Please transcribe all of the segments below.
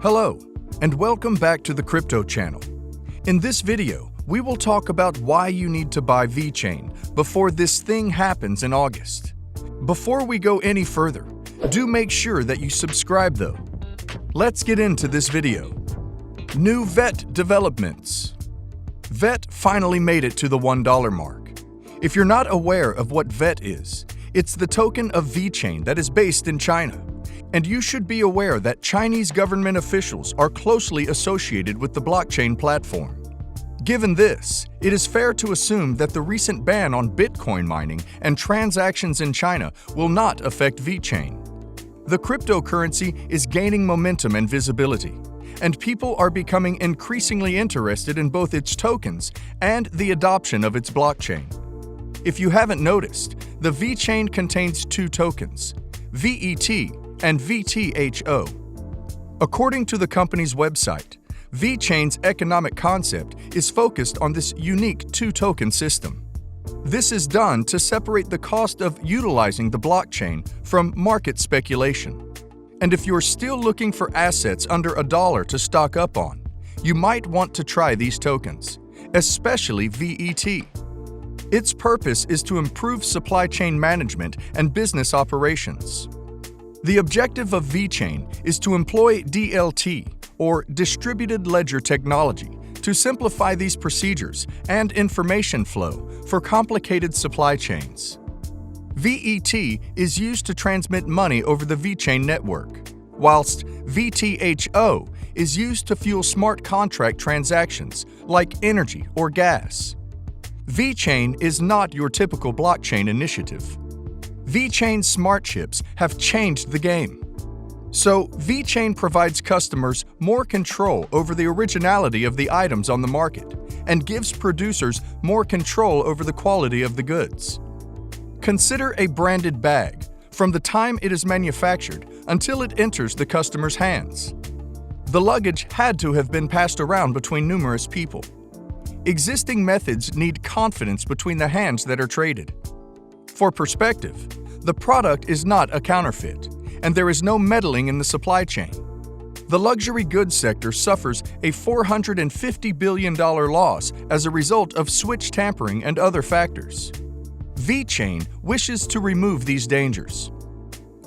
Hello, and welcome back to the Crypto channel. In this video, we will talk about why you need to buy VeChain before this thing happens in August. Before we go any further, do make sure that you subscribe though. Let's get into this video. New VET developments. VET finally made it to the $1 mark. If you're not aware of what VET is, it's the token of VeChain that is based in China. And you should be aware that Chinese government officials are closely associated with the blockchain platform. Given this, it is fair to assume that the recent ban on Bitcoin mining and transactions in China will not affect VeChain. The cryptocurrency is gaining momentum and visibility, and people are becoming increasingly interested in both its tokens and the adoption of its blockchain. If you haven't noticed, the VeChain contains two tokens, VET and VTHO. According to the company's website, VeChain's economic concept is focused on this unique two-token system. This is done to separate the cost of utilizing the blockchain from market speculation. And if you're still looking for assets under $1 to stock up on, you might want to try these tokens, especially VET. Its purpose is to improve supply chain management and business operations. The objective of VeChain is to employ DLT, or Distributed Ledger Technology, to simplify these procedures and information flow for complicated supply chains. VET is used to transmit money over the VeChain network, whilst VTHO is used to fuel smart contract transactions like energy or gas. VeChain is not your typical blockchain initiative. VeChain smart chips have changed the game. So, VeChain provides customers more control over the originality of the items on the market and gives producers more control over the quality of the goods. Consider a branded bag from the time it is manufactured until it enters the customer's hands. The luggage had to have been passed around between numerous people. Existing methods need confidence between the hands that are traded. For perspective, the product is not a counterfeit, and there is no meddling in the supply chain. The luxury goods sector suffers a $450 billion loss as a result of switch tampering and other factors. VeChain wishes to remove these dangers.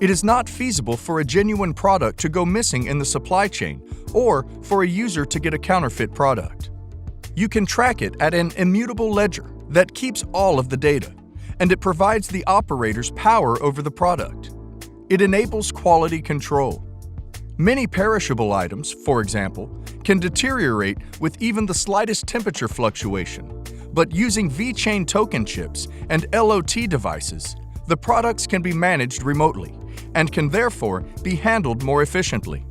It is not feasible for a genuine product to go missing in the supply chain or for a user to get a counterfeit product. You can track it at an immutable ledger that keeps all of the data, and it provides the operators power over the product. It enables quality control. Many perishable items, for example, can deteriorate with even the slightest temperature fluctuation, but using VeChain token chips and LOT devices, the products can be managed remotely and can therefore be handled more efficiently.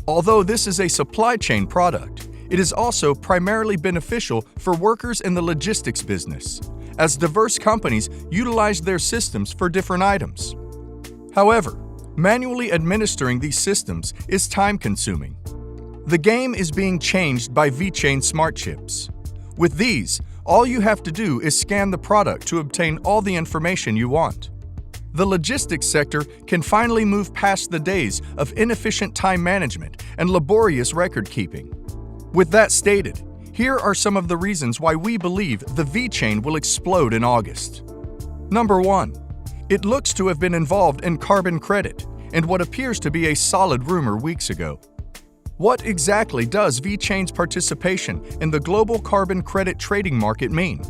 Although this is a supply chain product, it is also primarily beneficial for workers in the logistics business, as diverse companies utilize their systems for different items. However, manually administering these systems is time-consuming. The game is being changed by VeChain smart chips. With these, all you have to do is scan the product to obtain all the information you want. The logistics sector can finally move past the days of inefficient time management and laborious record-keeping. With that stated, here are some of the reasons why we believe the VeChain will explode in August. Number 1. It looks to have been involved in carbon credit, and what appears to be a solid rumor weeks ago. What exactly does VeChain's participation in the global carbon credit trading market mean?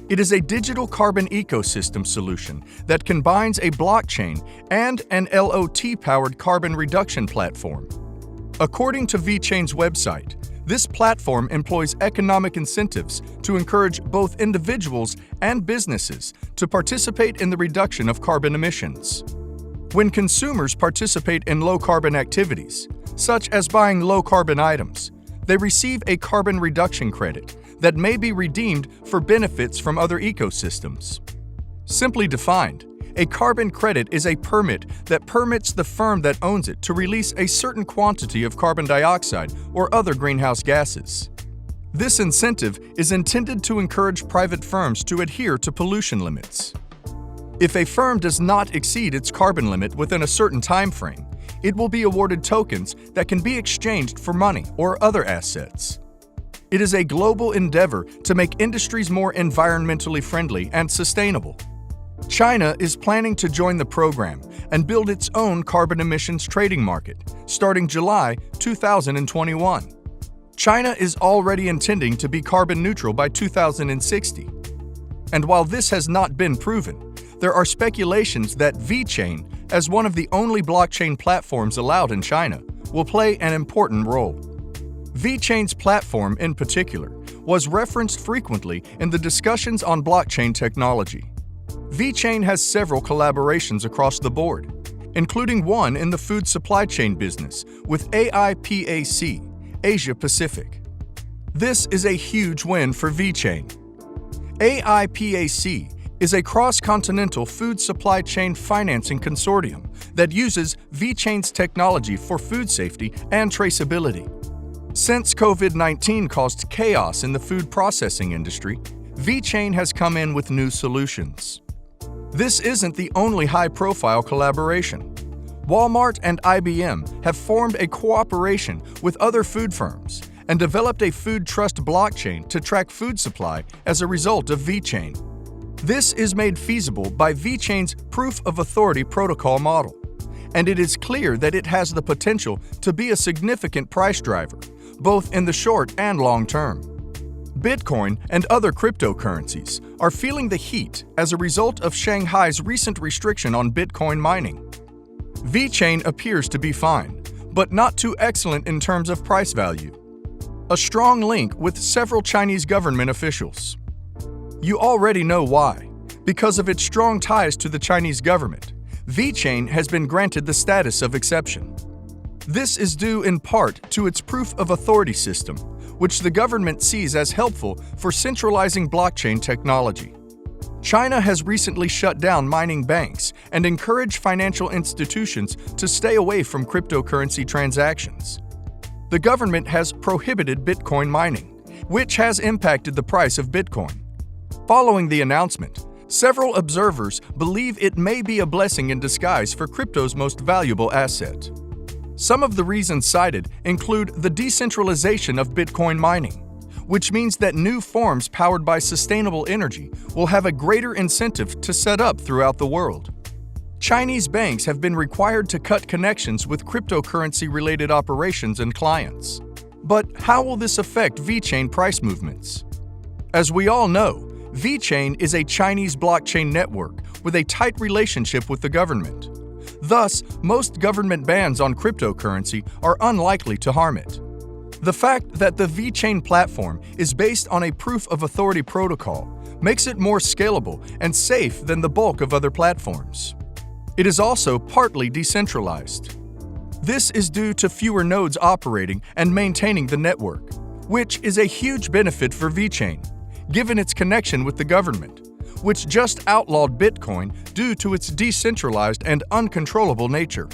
It is a digital carbon ecosystem solution that combines a blockchain and an LOT-powered carbon reduction platform. According to VeChain's website, this platform employs economic incentives to encourage both individuals and businesses to participate in the reduction of carbon emissions. When consumers participate in low-carbon activities, such as buying low-carbon items, they receive a carbon reduction credit that may be redeemed for benefits from other ecosystems. Simply defined, a carbon credit is a permit that permits the firm that owns it to release a certain quantity of carbon dioxide or other greenhouse gases. This incentive is intended to encourage private firms to adhere to pollution limits. If a firm does not exceed its carbon limit within a certain time frame, it will be awarded tokens that can be exchanged for money or other assets. It is a global endeavor to make industries more environmentally friendly and sustainable. China is planning to join the program and build its own carbon emissions trading market starting July 2021. China is already intending to be carbon neutral by 2060. And while this has not been proven, there are speculations that VeChain, as one of the only blockchain platforms allowed in China, will play an important role. VeChain's platform in particular was referenced frequently in the discussions on blockchain technology. VeChain has several collaborations across the board, including one in the food supply chain business with AIPAC, Asia Pacific. This is a huge win for VeChain. AIPAC is a cross-continental food supply chain financing consortium that uses VeChain's technology for food safety and traceability. Since COVID-19 caused chaos in the food processing industry, VeChain has come in with new solutions. This isn't the only high-profile collaboration. Walmart and IBM have formed a cooperation with other food firms and developed a food trust blockchain to track food supply as a result of VeChain. This is made feasible by VeChain's Proof of Authority protocol model, and it is clear that it has the potential to be a significant price driver, both in the short and long term. Bitcoin and other cryptocurrencies are feeling the heat as a result of Shanghai's recent restriction on Bitcoin mining. VeChain appears to be fine, but not too excellent in terms of price value. A strong link with several Chinese government officials. You already know why. Because of its strong ties to the Chinese government, VeChain has been granted the status of exception. This is due in part to its proof of authority system, which the government sees as helpful for centralizing blockchain technology. China has recently shut down mining banks and encouraged financial institutions to stay away from cryptocurrency transactions. The government has prohibited Bitcoin mining, which has impacted the price of Bitcoin. Following the announcement, several observers believe it may be a blessing in disguise for crypto's most valuable asset. Some of the reasons cited include the decentralization of Bitcoin mining, which means that new forms powered by sustainable energy will have a greater incentive to set up throughout the world. Chinese banks have been required to cut connections with cryptocurrency-related operations and clients. But how will this affect VeChain price movements? As we all know, VeChain is a Chinese blockchain network with a tight relationship with the government. Thus, most government bans on cryptocurrency are unlikely to harm it. The fact that the VeChain platform is based on a proof of authority protocol makes it more scalable and safe than the bulk of other platforms. It is also partly decentralized. This is due to fewer nodes operating and maintaining the network, which is a huge benefit for VeChain, given its connection with the government, which just outlawed Bitcoin due to its decentralized and uncontrollable nature.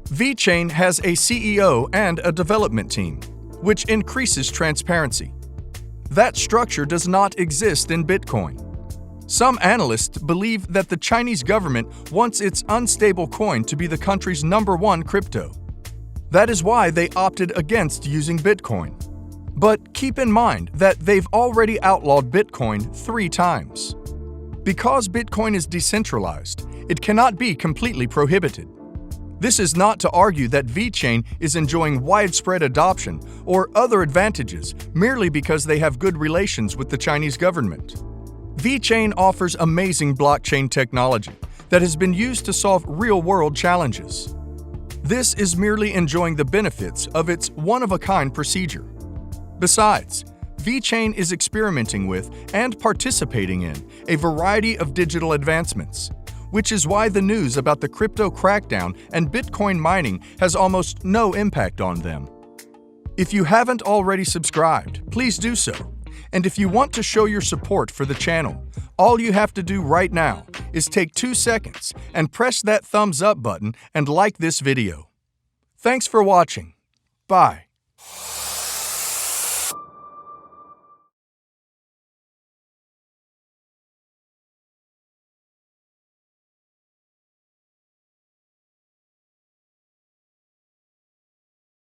VeChain has a CEO and a development team, which increases transparency. That structure does not exist in Bitcoin. Some analysts believe that the Chinese government wants its unstable coin to be the country's #1 crypto. That is why they opted against using Bitcoin. But keep in mind that they've already outlawed Bitcoin 3 times. Because Bitcoin is decentralized, it cannot be completely prohibited. This is not to argue that VeChain is enjoying widespread adoption or other advantages merely because they have good relations with the Chinese government. VeChain offers amazing blockchain technology that has been used to solve real-world challenges. This is merely enjoying the benefits of its one-of-a-kind procedure. Besides, VeChain is experimenting with and participating in a variety of digital advancements, which is why the news about the crypto crackdown and Bitcoin mining has almost no impact on them. If you haven't already subscribed, please do so. And if you want to show your support for the channel, all you have to do right now is take 2 seconds and press that thumbs up button and like this video. Thanks for watching. Bye.